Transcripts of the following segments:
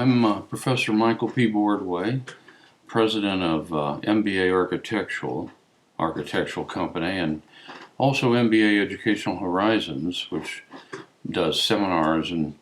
I'm Professor Michael P. Boardway, president of MBA Architectural Company, and also MBA Educational Horizons, which does seminars and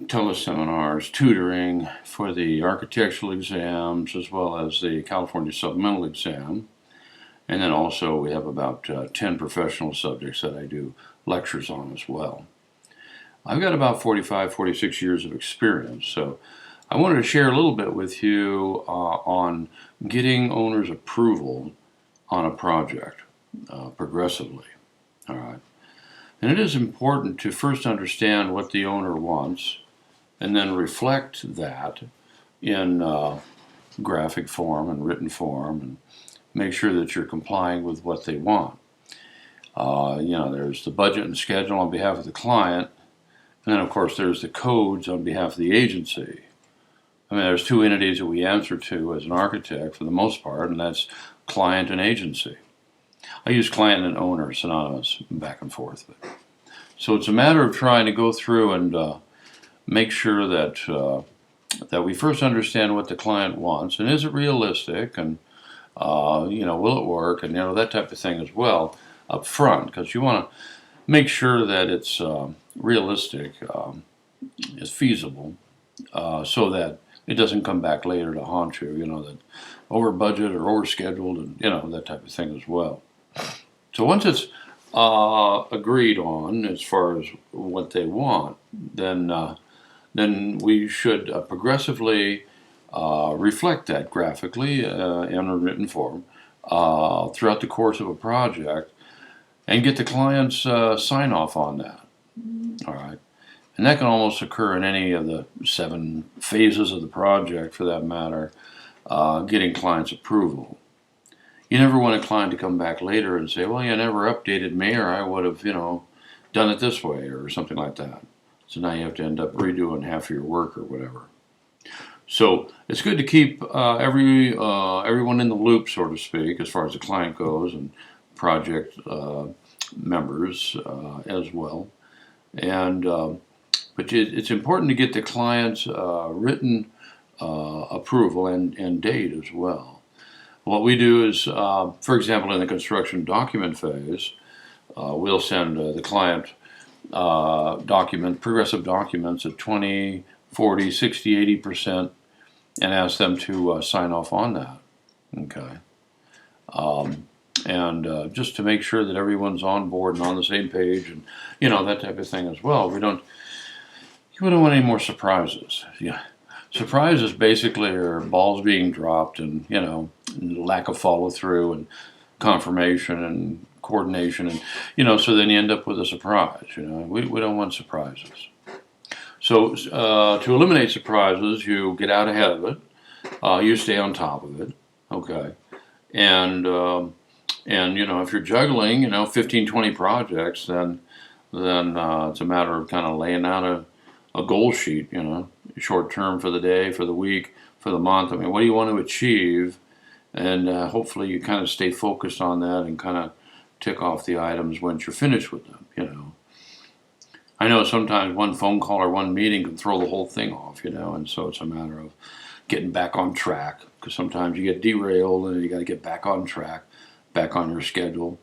teleseminars, tutoring for the architectural exams as well as the California Supplemental Exam. And then also we have about 10 professional subjects that I do lectures on as well. I've got about 45, 46 years of experience, so I wanted to share a little bit with you on getting owners' approval on a project progressively. All right. And it is important to first understand what the owner wants and then reflect that in graphic form and written form and make sure that you're complying with what they want. There's the budget and schedule on behalf of the client, and then of course there's the codes on behalf of the agency. I mean, there's two entities that we answer to as an architect for the most part, and that's client and agency. I use client and owner synonymous back and forth. So it's a matter of trying to go through and make sure that that we first understand what the client wants, and is it realistic, and will it work, and that type of thing as well up front, because you want to make sure that it's realistic, is feasible, so that it doesn't come back later to haunt you, that over budget or over scheduled, and that type of thing as well. So once it's agreed on as far as what they want, then we should progressively reflect that graphically in a written form throughout the course of a project and get the client's sign off on that. All right. And that can almost occur in any of the 7 phases of the project, for that matter, getting client's approval. You never want a client to come back later and say, well, you never updated me, or I would have, done it this way, or something like that. So now you have to end up redoing half of your work or whatever. So it's good to keep everyone in the loop, so to speak, as far as the client goes, and project members as well. And but it's important to get the client's written approval and date as well. What we do is, for example, in the construction document phase, we'll send the client progressive documents at 20, 40, 60, 80%, and ask them to sign off on that. Okay. Just to make sure that everyone's on board and on the same page, and that type of thing as well. We don't want any more surprises. Yeah. Surprises basically are balls being dropped, and lack of follow through and confirmation and coordination, and so then you end up with a surprise. We don't want surprises. So to eliminate surprises, you get out ahead of it. You stay on top of it. Okay. And if you're juggling 15, 20 projects, then it's a matter of kind of laying out a goal sheet, short term for the day, for the week, for the month. I mean, what do you want to achieve? And hopefully you kind of stay focused on that and kind of tick off the items once you're finished with them. I know sometimes one phone call or one meeting can throw the whole thing off, and so it's a matter of getting back on track, because sometimes you get derailed and you got to get back on track, back on your schedule,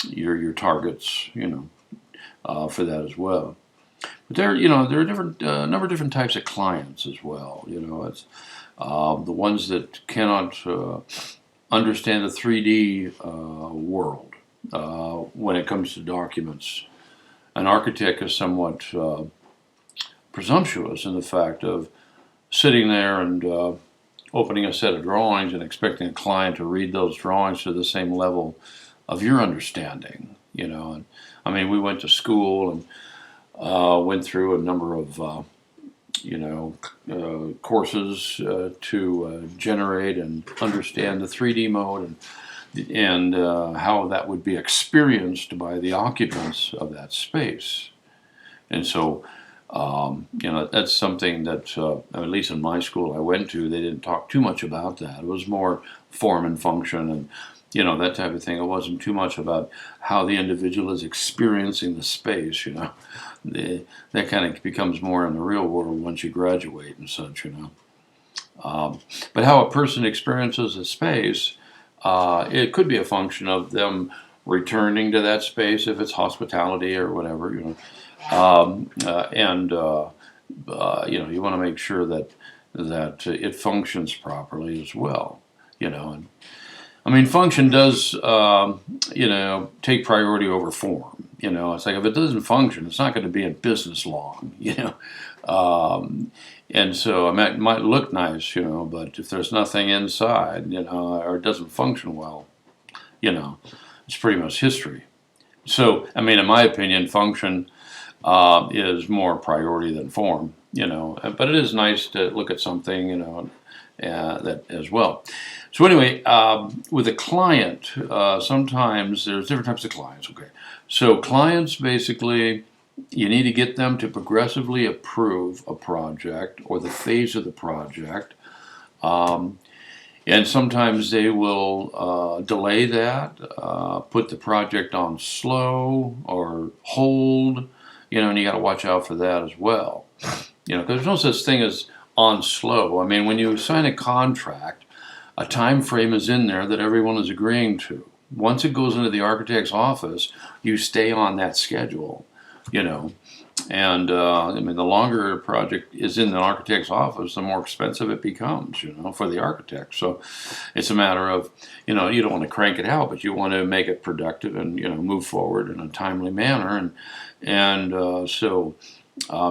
your targets, for that as well. But there are different number of different types of clients as well. It's the ones that cannot understand the 3D world when it comes to documents. An architect is somewhat presumptuous in the fact of sitting there and opening a set of drawings and expecting a client to read those drawings to the same level of your understanding. And I mean, we went to school and went through a number of courses to generate and understand the 3D mode and how that would be experienced by the occupants of that space. And so, that's something that, at least in my school I went to, they didn't talk too much about that. It was more form and function and, that type of thing. It wasn't too much about how the individual is experiencing the space, that kind of becomes more in the real world once you graduate and such. But how a person experiences a space, it could be a function of them returning to that space if it's hospitality or whatever. And you want to make sure that it functions properly as well. And I mean, function does take priority over form. It's like if it doesn't function, it's not going to be in business long. And so it might look nice, but if there's nothing inside, or it doesn't function well, it's pretty much history. So, I mean, in my opinion, function is more priority than form, but it is nice to look at something, that as well. So anyway, with a client, sometimes there's different types of clients, okay? So clients, basically, you need to get them to progressively approve a project or the phase of the project. And sometimes they will delay that, put the project on slow or hold, and you got to watch out for that as well. Because there's no such thing as on slow. I mean, when you sign a contract, a time frame is in there that everyone is agreeing to. Once it goes into the architect's office, you stay on that schedule, And I mean, the longer a project is in the architect's office, the more expensive it becomes, for the architect. So it's a matter of, you don't want to crank it out, but you want to make it productive and, move forward in a timely manner. So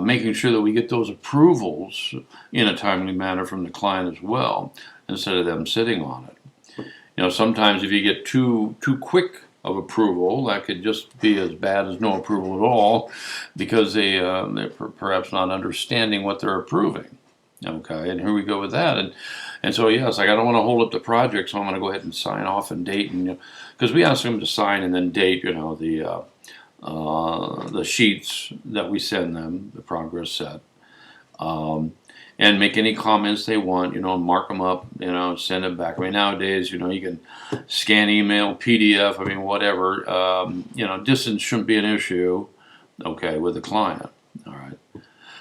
making sure that we get those approvals in a timely manner from the client as well, instead of them sitting on it. Sometimes if you get too quick of approval, that could just be as bad as no approval at all, because they're perhaps not understanding what they're approving. Okay, and here we go with that. And so, yes, I don't want to hold up the project, so I'm going to go ahead and sign off and date. And because we ask them to sign and then date, the sheets that we send them, the progress set. And make any comments they want, mark them up, send them back. I mean, nowadays, you can scan email, PDF, I mean, whatever. Distance shouldn't be an issue, okay, with the client, all right.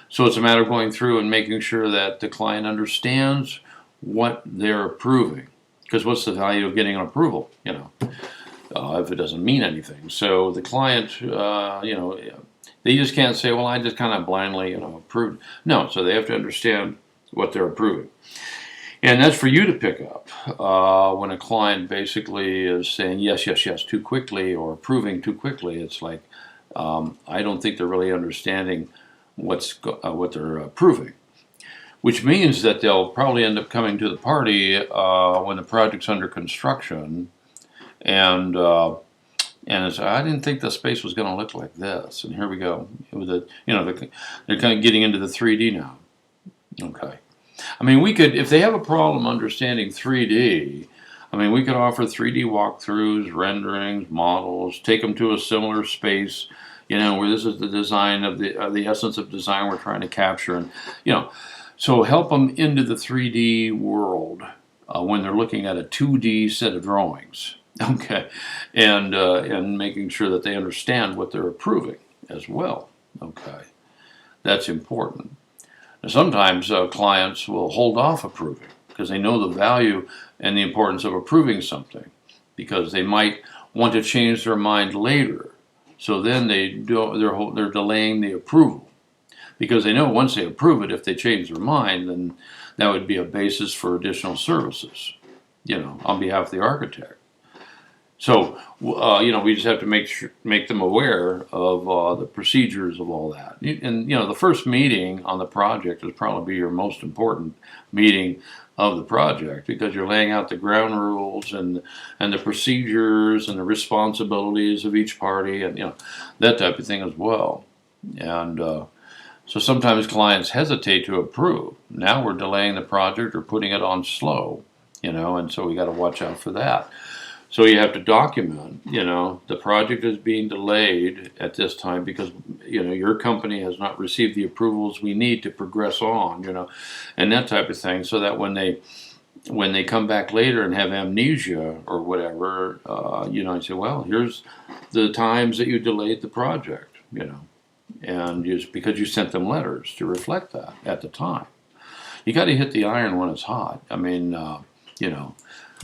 So it's a matter of going through and making sure that the client understands what they're approving. Because what's the value of getting an approval, if it doesn't mean anything? So the client, they just can't say, well, I just kind of blindly, approved. No, so they have to understand what they're approving. And that's for you to pick up when a client basically is saying yes, yes, yes too quickly or approving too quickly. It's like, I don't think they're really understanding what they're approving, which means that they'll probably end up coming to the party when the project's under construction and it's, I didn't think the space was going to look like this. And here we go. With they're kind of getting into the 3D now. Okay. I mean, we could, if they have a problem understanding 3D, I mean, we could offer 3D walkthroughs, renderings, models, take them to a similar space, where this is the design of the essence of design we're trying to capture. And, so help them into the 3D world when they're looking at a 2D set of drawings. Okay, and making sure that they understand what they're approving as well. Okay, that's important. Now, sometimes clients will hold off approving because they know the value and the importance of approving something, because they might want to change their mind later. So then they're delaying the approval, because they know once they approve it, if they change their mind, then that would be a basis for additional services, on behalf of the architect. So, we just have to make them aware of the procedures of all that. And, the first meeting on the project is probably your most important meeting of the project, because you're laying out the ground rules and the procedures and the responsibilities of each party and, that type of thing as well. And so sometimes clients hesitate to approve. Now we're delaying the project or putting it on slow, and so we got to watch out for that. So you have to document, the project is being delayed at this time because, your company has not received the approvals we need to progress on, and that type of thing, so that when they when they come back later and have amnesia or whatever, I say, well, here's the times that you delayed the project, and just because you sent them letters to reflect that at the time. You got to hit the iron when it's hot. I mean,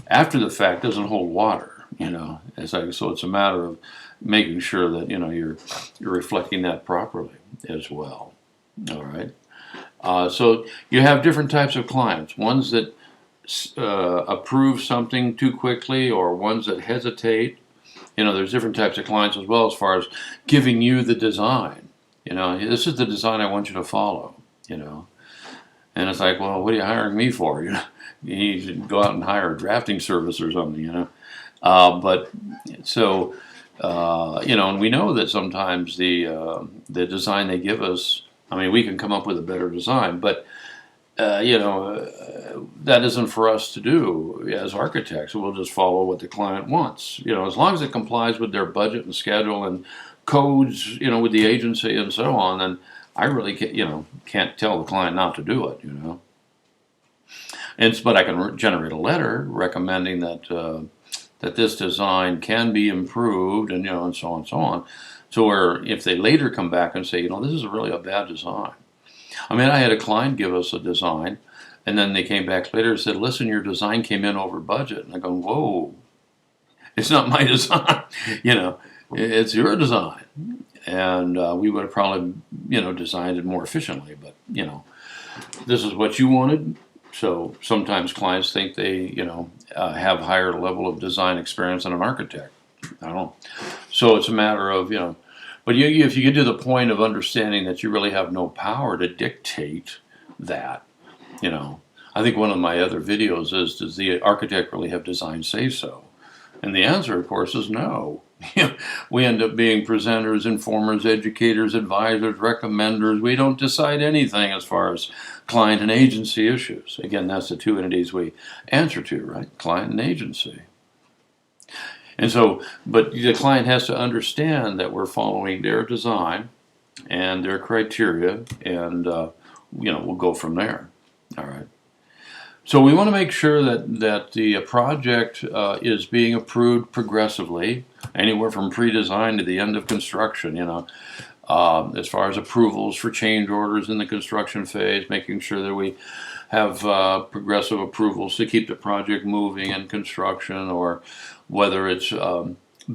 after the fact doesn't hold water. So it's a matter of making sure that you're reflecting that properly as well. All right. So you have different types of clients. Ones that approve something too quickly, or ones that hesitate. There's different types of clients as well, as far as giving you the design. This is the design I want you to follow. And it's like, well, what are you hiring me for? You should go out and hire a drafting service or something. And we know that sometimes the design they give us, I mean, we can come up with a better design, but that isn't for us to do as architects. We'll just follow what the client wants. As long as it complies with their budget and schedule and codes, with the agency and so on, then I really can't tell the client not to do it. But I can generate a letter recommending that this design can be improved, and and so on and so on. So where if they later come back and say, this is really a bad design. I mean, I had a client give us a design, and then they came back later and said, listen, your design came in over budget. And I go, whoa, it's not my design. It's your design. And we would have probably, designed it more efficiently. But, this is what you wanted. So sometimes clients think they, have higher level of design experience than an architect. I don't know. So it's a matter of, but if you get to the point of understanding that you really have no power to dictate that, I think one of my other videos is, does the architect really have design say so? And the answer, of course, is no. We end up being presenters, informers, educators, advisors, recommenders. We don't decide anything as far as client and agency issues. Again, that's the two entities we answer to, right? Client and agency. And so, but the client has to understand that we're following their design and their criteria, and we'll go from there. All right. So we want to make sure that the project is being approved progressively, anywhere from pre-design to the end of construction. As far as approvals for change orders in the construction phase, making sure that we have progressive approvals to keep the project moving in construction, or whether it's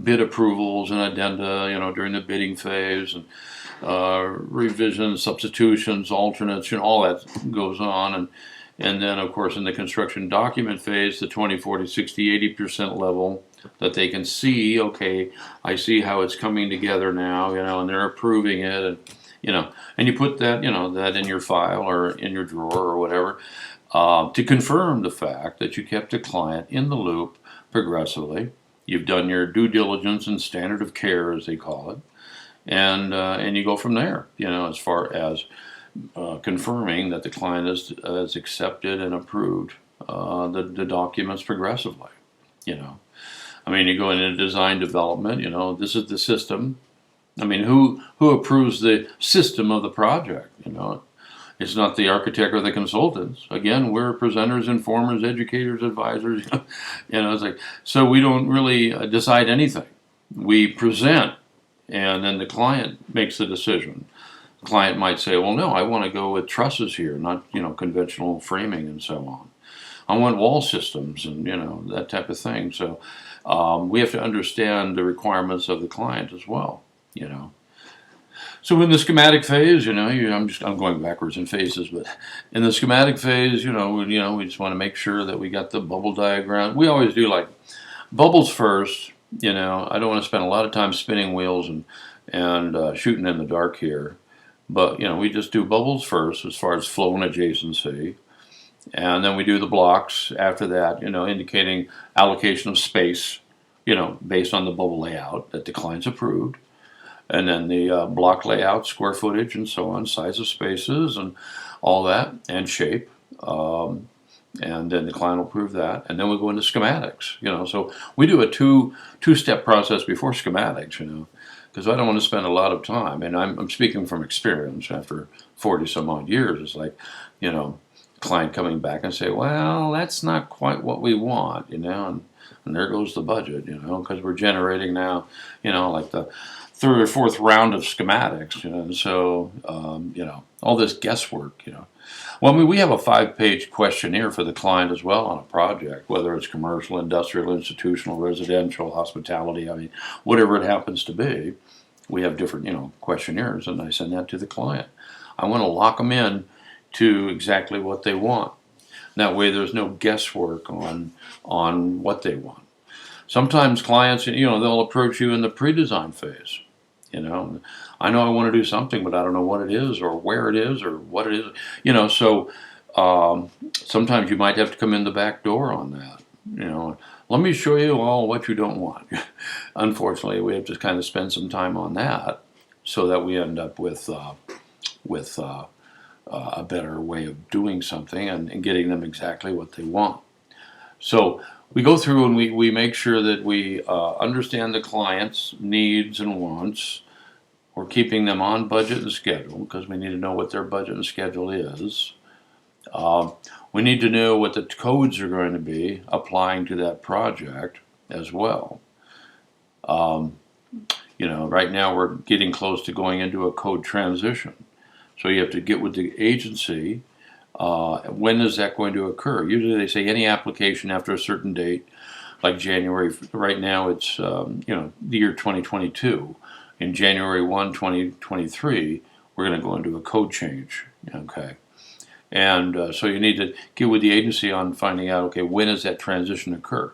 bid approvals and addenda, during the bidding phase, and revisions, substitutions, alternates, all that goes on. And then, of course, in the construction document phase, the 20, 40, 60, 80% level, that they can see, okay, I see how it's coming together now, and they're approving it, and you put that, that in your file or in your drawer or whatever, to confirm the fact that you kept the client in the loop progressively. You've done your due diligence and standard of care, as they call it, and you go from there, as far as confirming that the client has accepted and approved the documents progressively. I mean, you go into design development. This is the system. I mean, who approves the system of the project? It's not the architect or the consultants. Again, we're presenters, informers, educators, advisors. It's like, so we don't really decide anything. We present, and then the client makes the decision. The client might say, well, no, I want to go with trusses here, not conventional framing and so on. I want wall systems and that type of thing. So we have to understand the requirements of the client as well. So in the schematic phase, I'm going backwards in phases, but in the schematic phase, we just want to make sure that we got the bubble diagram. We always do like bubbles first. I don't want to spend a lot of time spinning wheels and shooting in the dark here. But, we just do bubbles first as far as flow and adjacency. And then we do the blocks after that, indicating allocation of space, based on the bubble layout that the client's approved. And then the block layout, square footage, and so on, size of spaces and all that, and shape. And then the client will approve that. And then we go into schematics, So we do a two-step process before schematics, because I don't want to spend a lot of time, and I'm speaking from experience after 40 some odd years. It's like, Client coming back and say, well, that's not quite what we want, and there goes the budget, because we're generating now, like the third or fourth round of schematics, and so, all this guesswork. Well, I mean, we have a 5-page questionnaire for the client as well on a project, whether it's commercial, industrial, institutional, residential, hospitality, I mean, whatever it happens to be. We have different, questionnaires, and I send that to the client. I want to lock them in to exactly what they want. That way there's no guesswork on what they want. Sometimes clients, they'll approach you in the pre-design phase. I know I want to do something, but I don't know what it is or where it is or what it is. So sometimes you might have to come in the back door on that. Let me show you all what you don't want. Unfortunately, we have to kind of spend some time on that so that we end up with a better way of doing something and getting them exactly what they want. So we go through and we make sure that we understand the client's needs and wants. We're keeping them on budget and schedule because we need to know what their budget and schedule is. We need to know what the codes are going to be applying to that project as well. Right now we're getting close to going into a code transition. So you have to get with the agency. When is that going to occur? Usually they say any application after a certain date, like January. Right now it's the year 2022. In January 1, 2023, we're going to go into a code change. Okay, and so you need to get with the agency on finding out. Okay, when does that transition occur?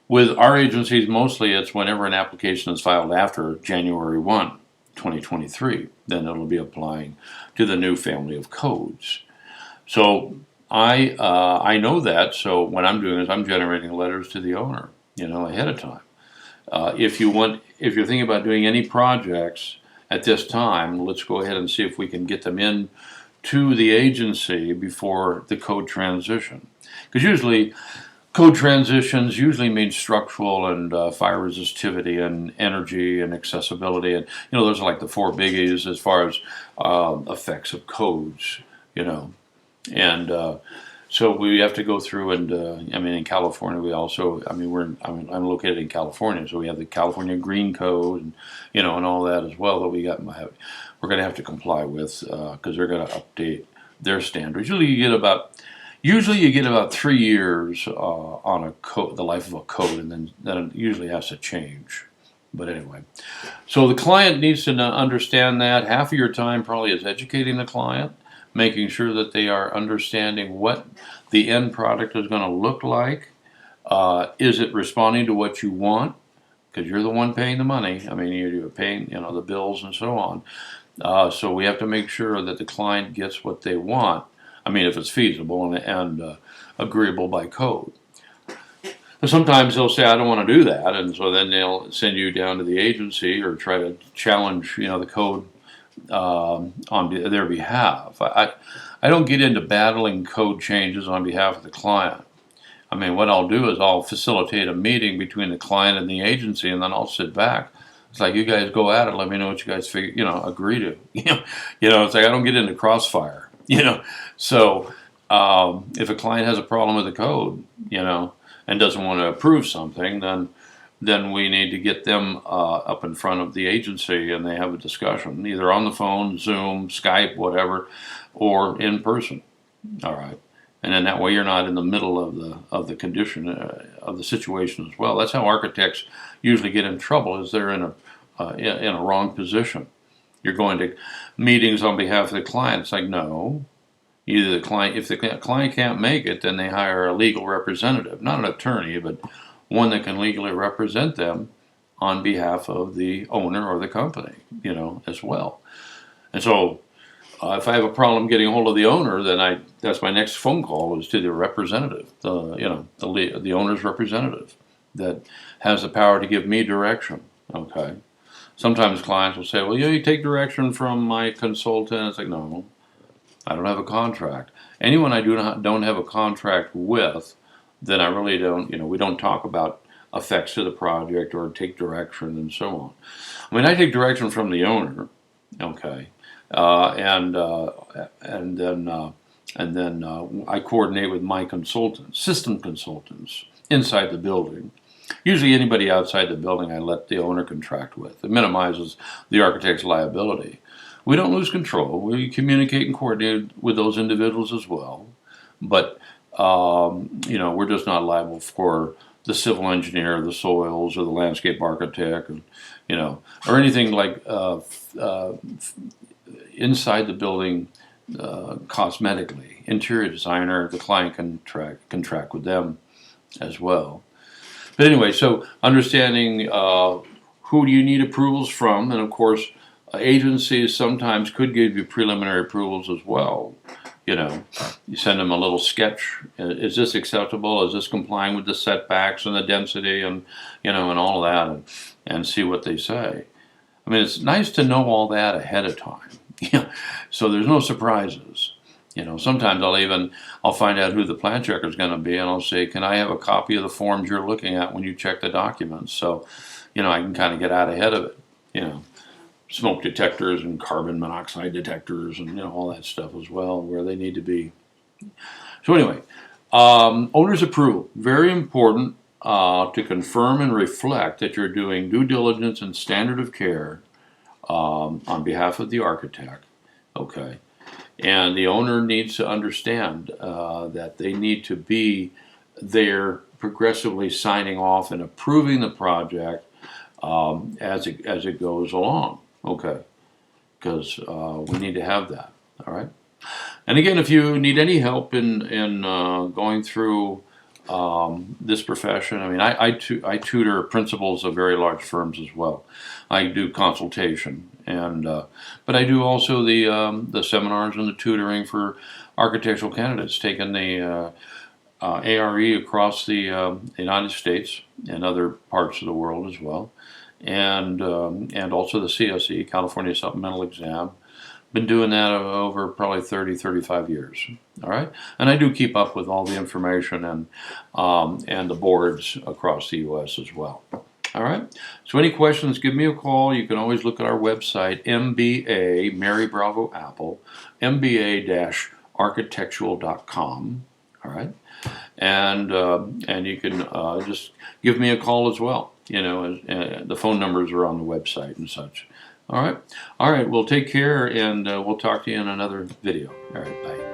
With our agencies, mostly it's whenever an application is filed after January 1, 2023, then it'll be applying to the new family of codes. So I know that. So what I'm doing is I'm generating letters to the owner, ahead of time. If you're thinking about doing any projects at this time, let's go ahead and see if we can get them in to the agency before the code transition. Because usually code transitions usually mean structural and fire resistivity and energy and accessibility, and those are like the 4 biggies as far as effects of codes, and so we have to go through and in California we also I'm located in California, so we have the California Green Code and and all that as well that we're going to have to comply with because they're going to update their standards. Usually you get about 3 years on a code, the life of a code, and then it usually has to change. But anyway, so the client needs to understand that. Half of your time probably is educating the client, making sure that they are understanding what the end product is going to look like. Is it responding to what you want? Because you're the one paying the money. You're paying the bills and so on. So we have to make sure that the client gets what they want. If it's feasible and agreeable by code. But sometimes they'll say, I don't want to do that, and so then they'll send you down to the agency or try to challenge, the code on their behalf. I don't get into battling code changes on behalf of the client. What I'll do is I'll facilitate a meeting between the client and the agency, and then I'll sit back. It's like, you guys go at it. Let me know what you guys agree to. It's like I don't get into crossfire. So if a client has a problem with the code, and doesn't want to approve something, then we need to get them up in front of the agency and they have a discussion, either on the phone, Zoom, Skype, whatever, or in person. All right, and then that way you're not in the middle of the condition of the situation as well. That's how architects usually get in trouble, is they're in a wrong position. You're going to meetings on behalf of the client. It's like, no. Either the client, if the client can't make it, then they hire a legal representative, not an attorney, but one that can legally represent them on behalf of the owner or the company, as well. And so, if I have a problem getting a hold of the owner, then that's my next phone call is to the representative, the owner's representative, that has the power to give me direction. Okay. Sometimes clients will say, well, you take direction from my consultant. It's like, no, I don't have a contract. Anyone I don't have a contract with, then I really don't, we don't talk about effects to the project or take direction and so on. I take direction from the owner, okay, and then And then I coordinate with my consultants, system consultants, inside the building. Usually anybody outside the building I let the owner contract with. It minimizes the architect's liability. We don't lose control. We communicate and coordinate with those individuals as well. But, we're just not liable for the civil engineer, the soils, or the landscape architect, and, or anything like inside the building cosmetically. Interior designer, the client can contract with them as well. But anyway, so understanding who do you need approvals from, and of course, agencies sometimes could give you preliminary approvals as well. You send them a little sketch. Is this acceptable? Is this complying with the setbacks and the density and and all of that, and see what they say. I mean, it's nice to know all that ahead of time. So there's no surprises. Sometimes I'll find out who the plan checker is going to be, and I'll say, can I have a copy of the forms you're looking at when you check the documents? So, I can kind of get out ahead of it. Smoke detectors and carbon monoxide detectors and all that stuff as well, where they need to be. So anyway, owner's approval, very important to confirm and reflect that you're doing due diligence and standard of care on behalf of the architect. Okay. And the owner needs to understand that they need to be there progressively signing off and approving the project as it goes along. Okay. Because we need to have that. All right. And again, if you need any help in going through this profession, I mean, I tutor principals of very large firms as well. I do consultation, but I do also the seminars and the tutoring for architectural candidates, taking the ARE across the United States and other parts of the world as well, and also the CSE, California Supplemental Exam. Been doing that over probably 30, 35 years. All right, and I do keep up with all the information and the boards across the U.S. as well. All right. So any questions? Give me a call. You can always look at our website, MBA Mary Bravo Apple, MBA-architectural.com. All right, and you can just give me a call as well. The phone numbers are on the website and such. All right. Well, take care, and we'll talk to you in another video. All right, bye.